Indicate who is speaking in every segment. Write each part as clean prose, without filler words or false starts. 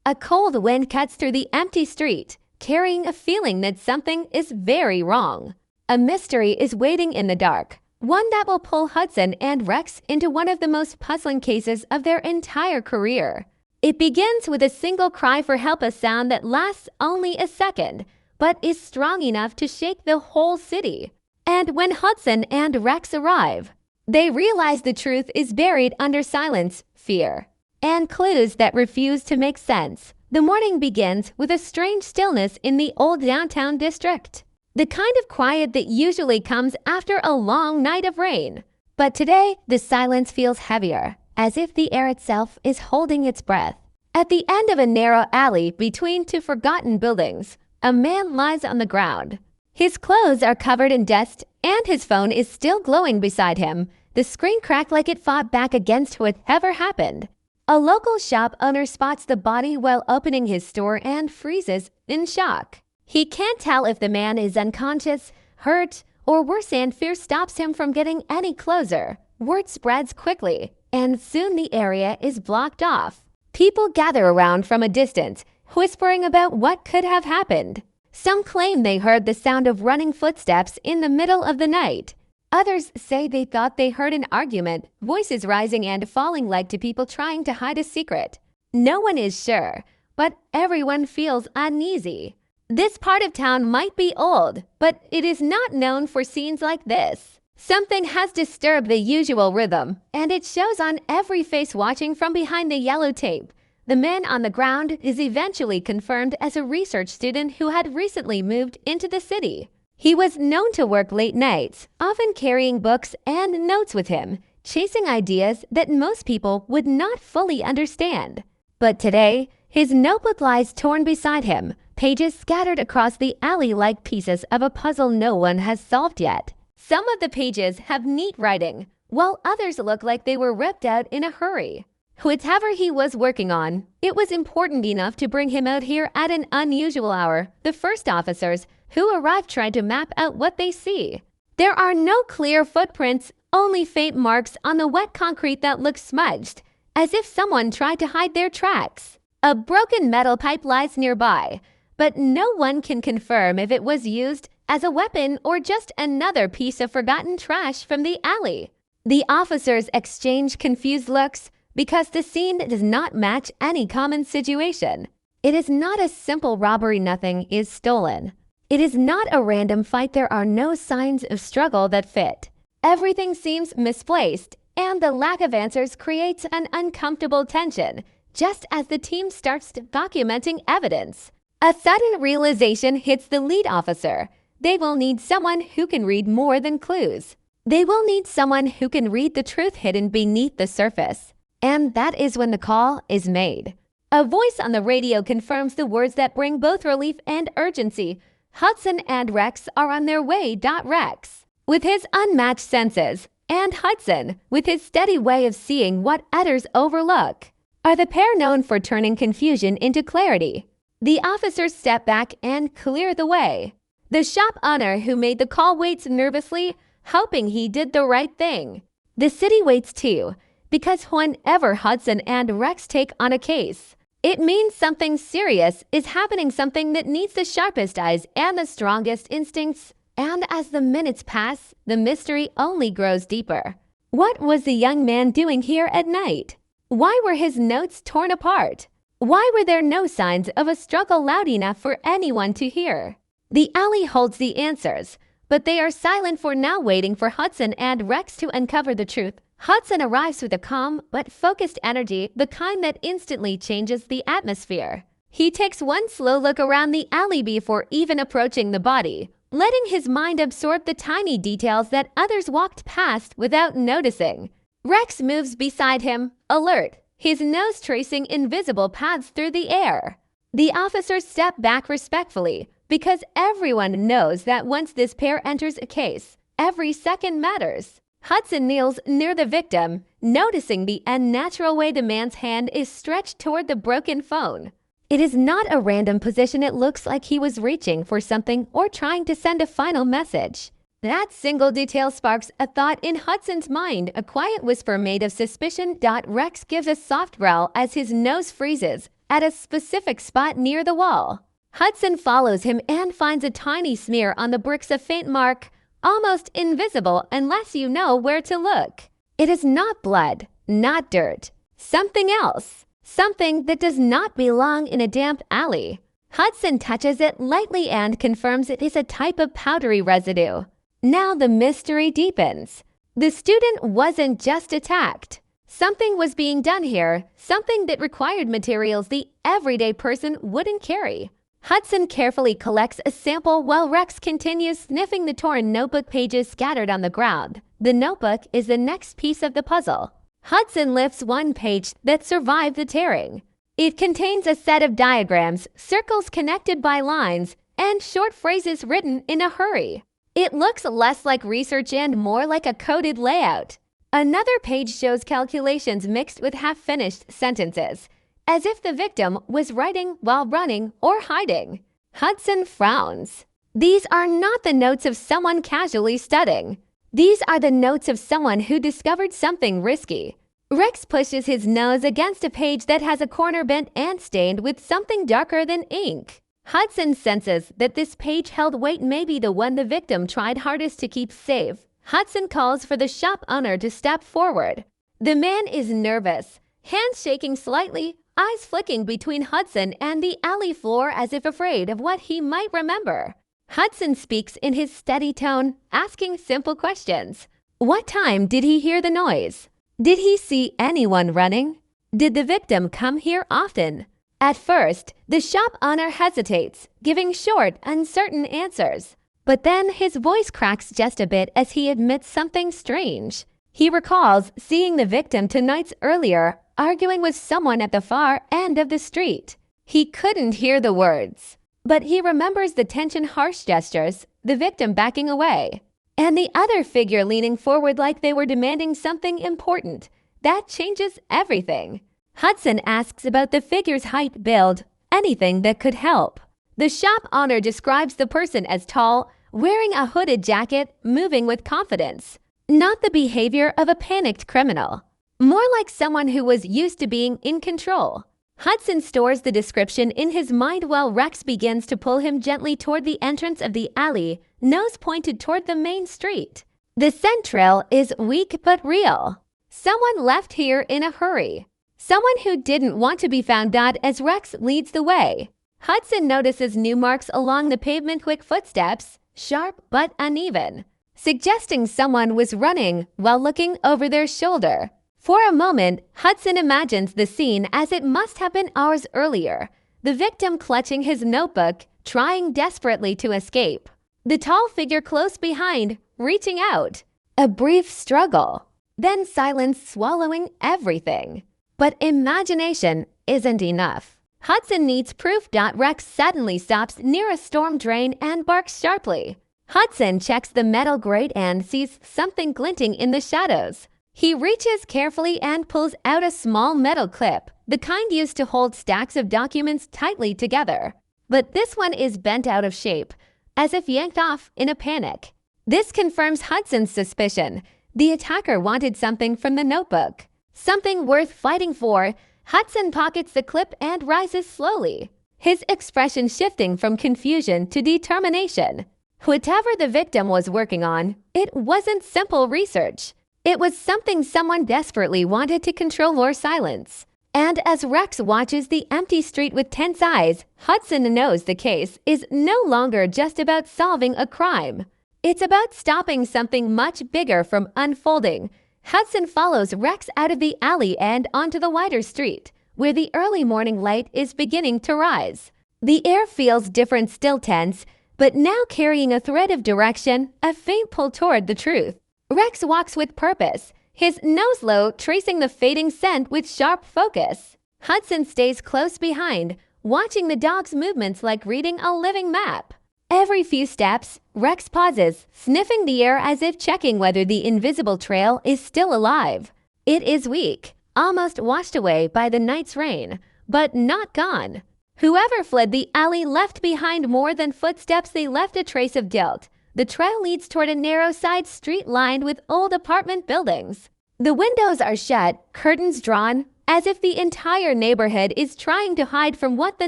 Speaker 1: A cold wind cuts through the empty street, carrying a feeling that something is very wrong. A mystery is waiting in the dark, one that will pull Hudson and Rex into one of the most puzzling cases of their entire career. It begins with a single cry for help, a sound that lasts only a second, but is strong enough to shake the whole city. And when Hudson and Rex arrive, they realize the truth is buried under silence, fear, and clues that refuse to make sense. The morning begins with a strange stillness in the old downtown district, the kind of quiet that usually comes after a long night of rain. But today, the silence feels heavier, as if the air itself is holding its breath. At the end of a narrow alley between two forgotten buildings, a man lies on the ground. His clothes are covered in dust, and his phone is still glowing beside him. The screen cracked like it fought back against whatever happened. A local shop owner spots the body while opening his store and freezes in shock. He can't tell if the man is unconscious, hurt, or worse, and fear stops him from getting any closer. Word spreads quickly, and soon the area is blocked off. People gather around from a distance, whispering about what could have happened. Some claim they heard the sound of running footsteps in the middle of the night. Others say they thought they heard an argument, voices rising and falling like to people trying to hide a secret. No one is sure, but everyone feels uneasy. This part of town might be old, but it is not known for scenes like this. Something has disturbed the usual rhythm, and it shows on every face watching from behind the yellow tape. The man on the ground is eventually confirmed as a research student who had recently moved into the city. He was known to work late nights, often carrying books and notes with him, chasing ideas that most people would not fully understand. But today, his notebook lies torn beside him, pages scattered across the alley like pieces of a puzzle no one has solved yet. Some of the pages have neat writing, while others look like they were ripped out in a hurry. Whatever he was working on, it was important enough to bring him out here at an unusual hour. The first officers who arrived tried to map out what they see. There are no clear footprints, only faint marks on the wet concrete that look smudged, as if someone tried to hide their tracks. A broken metal pipe lies nearby, but no one can confirm if it was used as a weapon or just another piece of forgotten trash from the alley. The officers exchange confused looks because the scene does not match any common situation. It is not a simple robbery, nothing is stolen. It is not a random fight, there are no signs of struggle that fit. Everything seems misplaced, and the lack of answers creates an uncomfortable tension, just as the team starts documenting evidence. A sudden realization hits the lead officer. They will need someone who can read more than clues. They will need someone who can read the truth hidden beneath the surface. And that is when the call is made. A voice on the radio confirms the words that bring both relief and urgency. Hudson and Rex are on their way. Rex, with his unmatched senses, and Hudson, with his steady way of seeing what others overlook, are the pair known for turning confusion into clarity. The officers step back and clear the way. The shop owner who made the call waits nervously, hoping he did the right thing. The city waits too, because whenever Hudson and Rex take on a case, it means something serious is happening, something that needs the sharpest eyes and the strongest instincts. And as the minutes pass, the mystery only grows deeper. What was the young man doing here at night? Why were his notes torn apart? Why were there no signs of a struggle loud enough for anyone to hear? The alley holds the answers, but they are silent for now, waiting for Hudson and Rex to uncover the truth. Hudson arrives with a calm but focused energy, the kind that instantly changes the atmosphere. He takes one slow look around the alley before even approaching the body, letting his mind absorb the tiny details that others walked past without noticing. Rex moves beside him, alert, his nose tracing invisible paths through the air. The officers step back respectfully, because everyone knows that once this pair enters a case, every second matters. Hudson kneels near the victim, noticing the unnatural way the man's hand is stretched toward the broken phone. It is not a random position, it looks like he was reaching for something or trying to send a final message. That single detail sparks a thought in Hudson's mind, a quiet whisper made of suspicion. Rex gives a soft growl as his nose freezes, at a specific spot near the wall. Hudson follows him and finds a tiny smear on the bricks, a faint mark, almost invisible unless you know where to look. It is not blood, not dirt, something else, something that does not belong in a damp alley. Hudson touches it lightly and confirms it is a type of powdery residue. Now the mystery deepens. The student wasn't just attacked. Something was being done here, something that required materials the everyday person wouldn't carry. Hudson carefully collects a sample while Rex continues sniffing the torn notebook pages scattered on the ground. The notebook is the next piece of the puzzle. Hudson lifts one page that survived the tearing. It contains a set of diagrams, circles connected by lines, and short phrases written in a hurry. It looks less like research and more like a coded layout. Another page shows calculations mixed with half-finished sentences, as if the victim was writing while running or hiding. Hudson frowns. These are not the notes of someone casually studying. These are the notes of someone who discovered something risky. Rex pushes his nose against a page that has a corner bent and stained with something darker than ink. Hudson senses that this page held weight, may be the one the victim tried hardest to keep safe. Hudson calls for the shop owner to step forward. The man is nervous, hands shaking slightly, eyes flicking between Hudson and the alley floor as if afraid of what he might remember. Hudson speaks in his steady tone, asking simple questions. What time did he hear the noise? Did he see anyone running? Did the victim come here often? At first, the shop owner hesitates, giving short, uncertain answers. But then his voice cracks just a bit as he admits something strange. He recalls seeing the victim 2 nights earlier, arguing with someone at the far end of the street. He couldn't hear the words, but he remembers the tension, harsh gestures, the victim backing away, and the other figure leaning forward like they were demanding something important. That changes everything. Hudson asks about the figure's height, build, anything that could help. The shop owner describes the person as tall, wearing a hooded jacket, moving with confidence. Not the behavior of a panicked criminal. More like someone who was used to being in control. Hudson stores the description in his mind while Rex begins to pull him gently toward the entrance of the alley, nose pointed toward the main street. The scent trail is weak but real. Someone left here in a hurry. Someone who didn't want to be found out as Rex leads the way. Hudson notices new marks along the pavement, quick footsteps, sharp but uneven, suggesting someone was running while looking over their shoulder. For a moment, Hudson imagines the scene as it must have been hours earlier, the victim clutching his notebook, trying desperately to escape. The tall figure close behind, reaching out. A brief struggle, then silence swallowing everything. But imagination isn't enough. Hudson needs proof. Rex suddenly stops near a storm drain and barks sharply. Hudson checks the metal grate and sees something glinting in the shadows. He reaches carefully and pulls out a small metal clip, the kind used to hold stacks of documents tightly together. But this one is bent out of shape, as if yanked off in a panic. This confirms Hudson's suspicion. The attacker wanted something from the notebook, something worth fighting for. Hudson pockets the clip and rises slowly, his expression shifting from confusion to determination. Whatever the victim was working on, it wasn't simple research. It was something someone desperately wanted to control or silence. And as Rex watches the empty street with tense eyes, Hudson knows the case is no longer just about solving a crime. It's about stopping something much bigger from unfolding. Hudson follows Rex out of the alley and onto the wider street, where the early morning light is beginning to rise. The air feels different, still tense, but now carrying a thread of direction, a faint pull toward the truth. Rex walks with purpose, his nose low, tracing the fading scent with sharp focus. Hudson stays close behind, watching the dog's movements like reading a living map. Every few steps, Rex pauses, sniffing the air as if checking whether the invisible trail is still alive. It is weak, almost washed away by the night's rain, but not gone. Whoever fled the alley left behind more than footsteps. They left a trace of guilt. The trail leads toward a narrow side street lined with old apartment buildings. The windows are shut, curtains drawn, as if the entire neighborhood is trying to hide from what the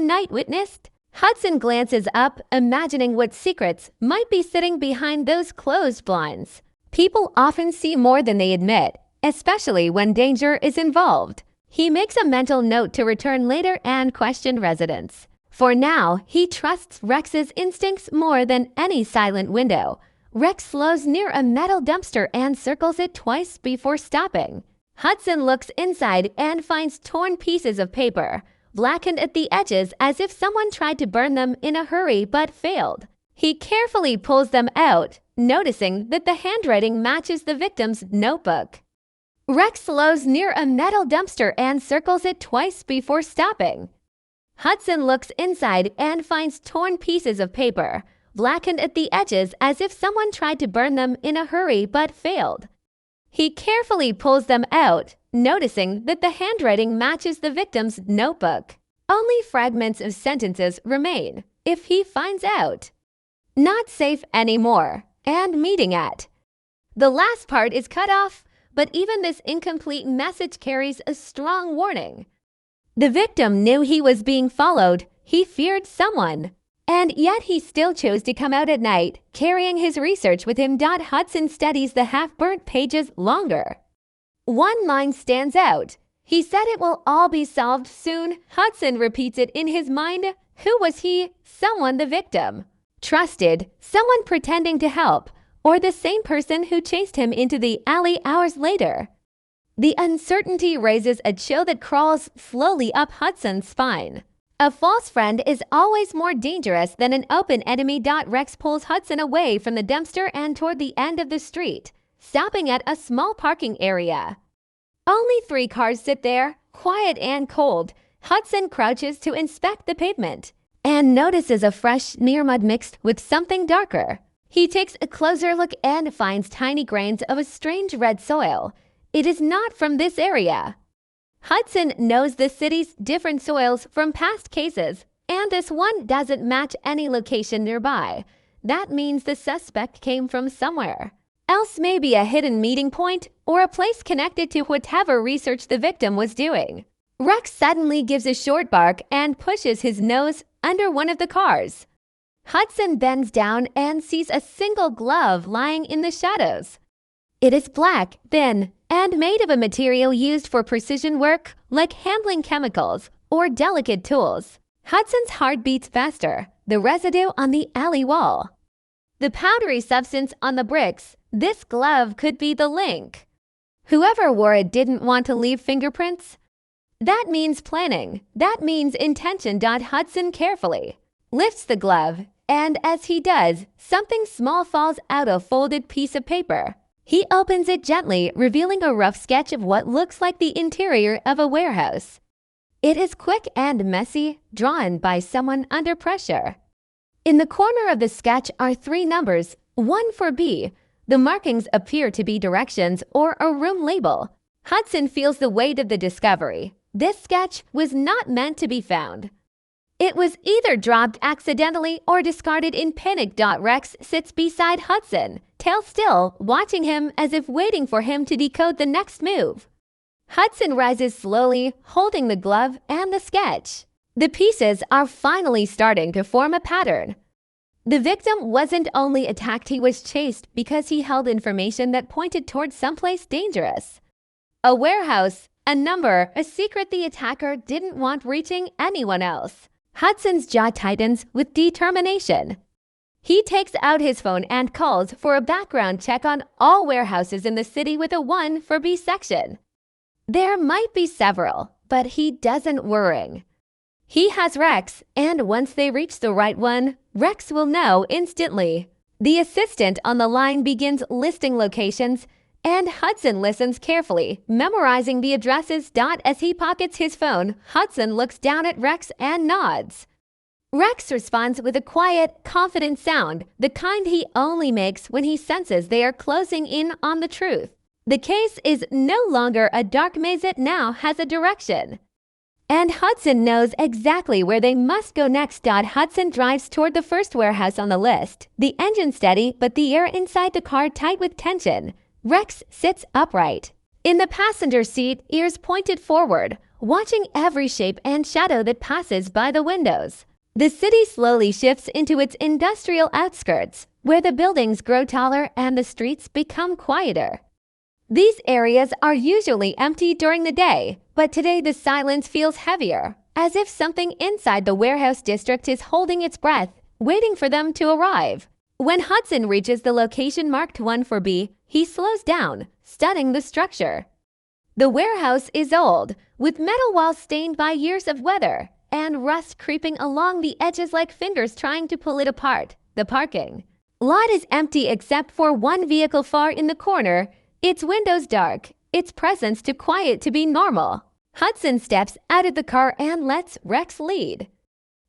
Speaker 1: night witnessed. Hudson glances up, imagining what secrets might be sitting behind those closed blinds. People often see more than they admit, especially when danger is involved. He makes a mental note to return later and question residents. For now, he trusts Rex's instincts more than any silent window. Rex slows near a metal dumpster and circles it twice before stopping. Hudson looks inside and finds torn pieces of paper, blackened at the edges as if someone tried to burn them in a hurry but failed. He carefully pulls them out, noticing that the handwriting matches the victim's notebook. Rex slows near a metal dumpster and circles it twice before stopping. Hudson looks inside and finds torn pieces of paper, blackened at the edges as if someone tried to burn them in a hurry but failed. He carefully pulls them out, noticing that the handwriting matches the victim's notebook. Only fragments of sentences remain, if he finds out. Not safe anymore, and meeting at. The last part is cut off, but even this incomplete message carries a strong warning. The victim knew he was being followed. He feared someone. And yet he still chose to come out at night, carrying his research with him. Hudson studies the half-burnt pages longer. One line stands out. He said it will all be solved soon. Hudson repeats it in his mind. Who was he? Someone the victim trusted, someone pretending to help, or the same person who chased him into the alley hours later. The uncertainty raises a chill that crawls slowly up Hudson's spine. A false friend is always more dangerous than an open enemy. Rex pulls Hudson away from the dumpster and toward the end of the street, stopping at a small parking area. Only 3 cars sit there, quiet and cold. Hudson crouches to inspect the pavement and notices a fresh smear mud mixed with something darker. He takes a closer look and finds tiny grains of a strange red soil. It is not from this area. Hudson knows the city's different soils from past cases, and this one doesn't match any location nearby. That means the suspect came from somewhere else, maybe a hidden meeting point or a place connected to whatever research the victim was doing. Rex suddenly gives a short bark and pushes his nose under one of the cars. Hudson bends down and sees a single glove lying in the shadows. It is black, thin, and made of a material used for precision work, like handling chemicals or delicate tools. Hudson's heart beats faster, the residue on the alley wall. The powdery substance on the bricks. This glove could be the link. Whoever wore it didn't want to leave fingerprints. That means planning. That means intention. Hudson carefully lifts the glove, and as he does, something small falls out of a folded piece of paper. He opens it gently, revealing a rough sketch of what looks like the interior of a warehouse. It is quick and messy, drawn by someone under pressure. In the corner of the sketch are 3 numbers, 1 for B. The markings appear to be directions or a room label. Hudson feels the weight of the discovery. This sketch was not meant to be found. It was either dropped accidentally or discarded in panic. Rex sits beside Hudson, tail still, watching him as if waiting for him to decode the next move. Hudson rises slowly, holding the glove and the sketch. The pieces are finally starting to form a pattern. The victim wasn't only attacked, he was chased because he held information that pointed towards someplace dangerous. A warehouse, a number, a secret the attacker didn't want reaching anyone else. Hudson's jaw tightens with determination. He takes out his phone and calls for a background check on all warehouses in the city with a 1 for B section. There might be several, but he doesn't worry. He has Rex, and once they reach the right one, Rex will know instantly. The assistant on the line begins listing locations, and Hudson listens carefully, memorizing the addresses. As he pockets his phone, Hudson looks down at Rex and nods. Rex responds with a quiet, confident sound, the kind he only makes when he senses they are closing in on the truth. The case is no longer a dark maze, it now has a direction. And Hudson knows exactly where they must go next. Hudson drives toward the first warehouse on the list, the engine steady but the air inside the car tight with tension. Rex sits upright. In the passenger seat, ears pointed forward, watching every shape and shadow that passes by the windows. The city slowly shifts into its industrial outskirts, where the buildings grow taller and the streets become quieter. These areas are usually empty during the day, but today the silence feels heavier, as if something inside the warehouse district is holding its breath, waiting for them to arrive. When Hudson reaches the location marked 1 for B, he slows down, studying the structure. The warehouse is old, with metal walls stained by years of weather, and rust creeping along the edges like fingers trying to pull it apart. The parking lot is empty except for one vehicle far in the corner, its windows dark, its presence too quiet to be normal. Hudson steps out of the car and lets Rex lead.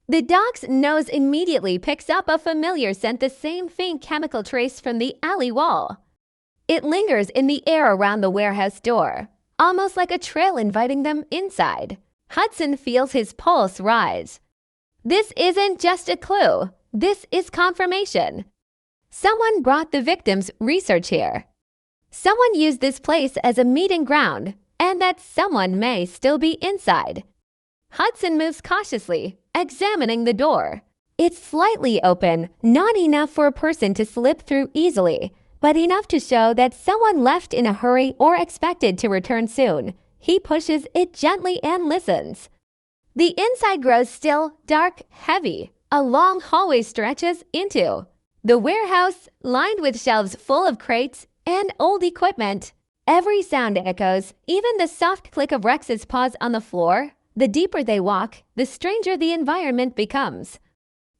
Speaker 1: The dog's nose immediately picks up a familiar scent, the same faint chemical trace from the alley wall. It lingers in the air around the warehouse door, almost like a trail inviting them inside. Hudson feels his pulse rise. This isn't just a clue. This is confirmation. Someone brought the victim's research here. Someone used this place as a meeting ground, and that someone may still be inside. Hudson moves cautiously, examining the door. It's slightly open, not enough for a person to slip through easily, but enough to show that someone left in a hurry or expected to return soon. He pushes it gently and listens. The inside grows still, dark, heavy. A long hallway stretches into the warehouse, lined with shelves full of crates and old equipment. Every sound echoes, even the soft click of Rex's paws on the floor. The deeper they walk, the stranger the environment becomes.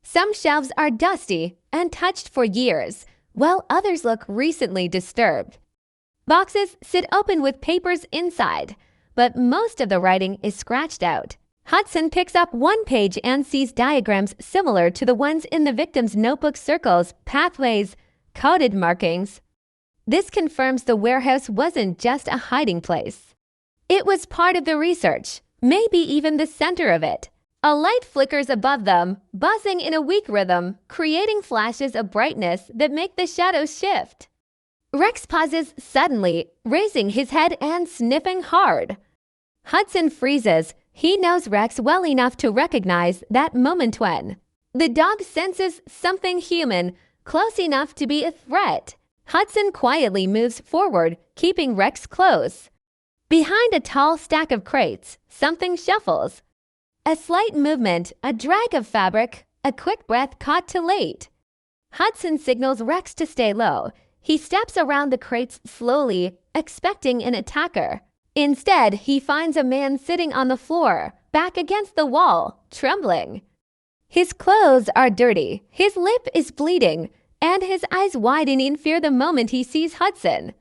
Speaker 1: Some shelves are dusty and touched for years, while others look recently disturbed. Boxes sit open with papers inside, but most of the writing is scratched out. Hudson picks up one page and sees diagrams similar to the ones in the victim's notebook: circles, pathways, coded markings. This confirms the warehouse wasn't just a hiding place. It was part of the research, maybe even the center of it. A light flickers above them, buzzing in a weak rhythm, creating flashes of brightness that make the shadows shift. Rex pauses suddenly, raising his head and sniffing hard. Hudson freezes. He knows Rex well enough to recognize that moment when the dog senses something human, close enough to be a threat. Hudson quietly moves forward, keeping Rex close. Behind a tall stack of crates, something shuffles. A slight movement, a drag of fabric, a quick breath caught too late. Hudson signals Rex to stay low. He steps around the crates slowly, expecting an attacker. Instead, he finds a man sitting on the floor, back against the wall, trembling. His clothes are dirty, his lip is bleeding, and his eyes widen in fear the moment he sees Hudson.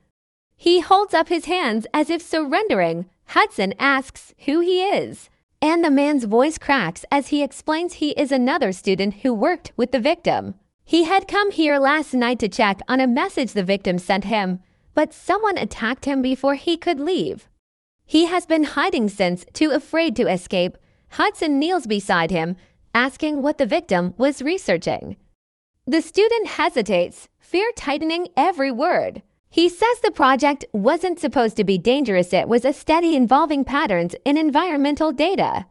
Speaker 1: He holds up his hands as if surrendering. Hudson asks who he is, and the man's voice cracks as he explains he is another student who worked with the victim. He had come here last night to check on a message the victim sent him, but someone attacked him before he could leave. He has been hiding since, too afraid to escape. Hudson kneels beside him, asking what the victim was researching. The student hesitates, fear tightening every word. He says the project wasn't supposed to be dangerous. It was a study involving patterns in environmental data.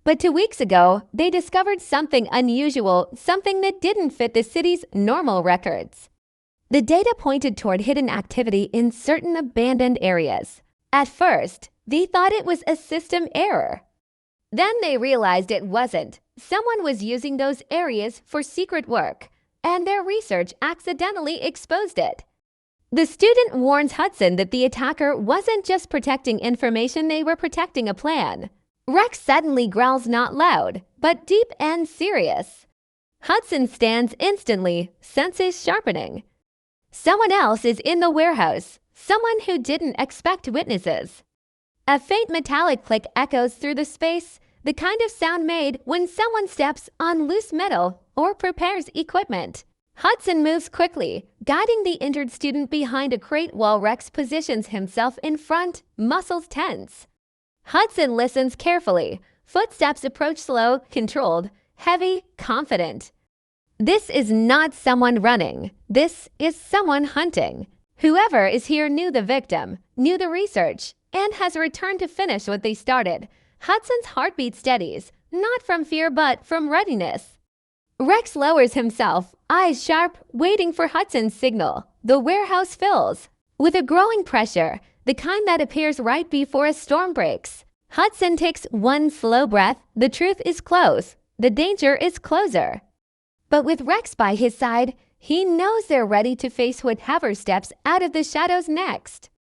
Speaker 1: But 2 weeks ago, they discovered something unusual, something that didn't fit the city's normal records. The data pointed toward hidden activity in certain abandoned areas. At first, they thought it was a system error. Then they realized it wasn't. Someone was using those areas for secret work, and their research accidentally exposed it. The student warns Hudson that the attacker wasn't just protecting information, they were protecting a plan. Rex suddenly growls, not loud, but deep and serious. Hudson stands instantly, senses sharpening. Someone else is in the warehouse, someone who didn't expect witnesses. A faint metallic click echoes through the space, the kind of sound made when someone steps on loose metal or prepares equipment. Hudson moves quickly, guiding the injured student behind a crate while Rex positions himself in front, muscles tense. Hudson listens carefully. Footsteps approach slow, controlled, heavy, confident. This is not someone running. This is someone hunting. Whoever is here knew the victim, knew the research, and has returned to finish what they started. Hudson's heartbeat steadies, not from fear but from readiness. Rex lowers himself, eyes sharp, waiting for Hudson's signal. The warehouse fills with a growing pressure, the kind that appears right before a storm breaks. Hudson takes one slow breath. The truth is close. The danger is closer. But with Rex by his side, he knows they're ready to face whatever steps out of the shadows next.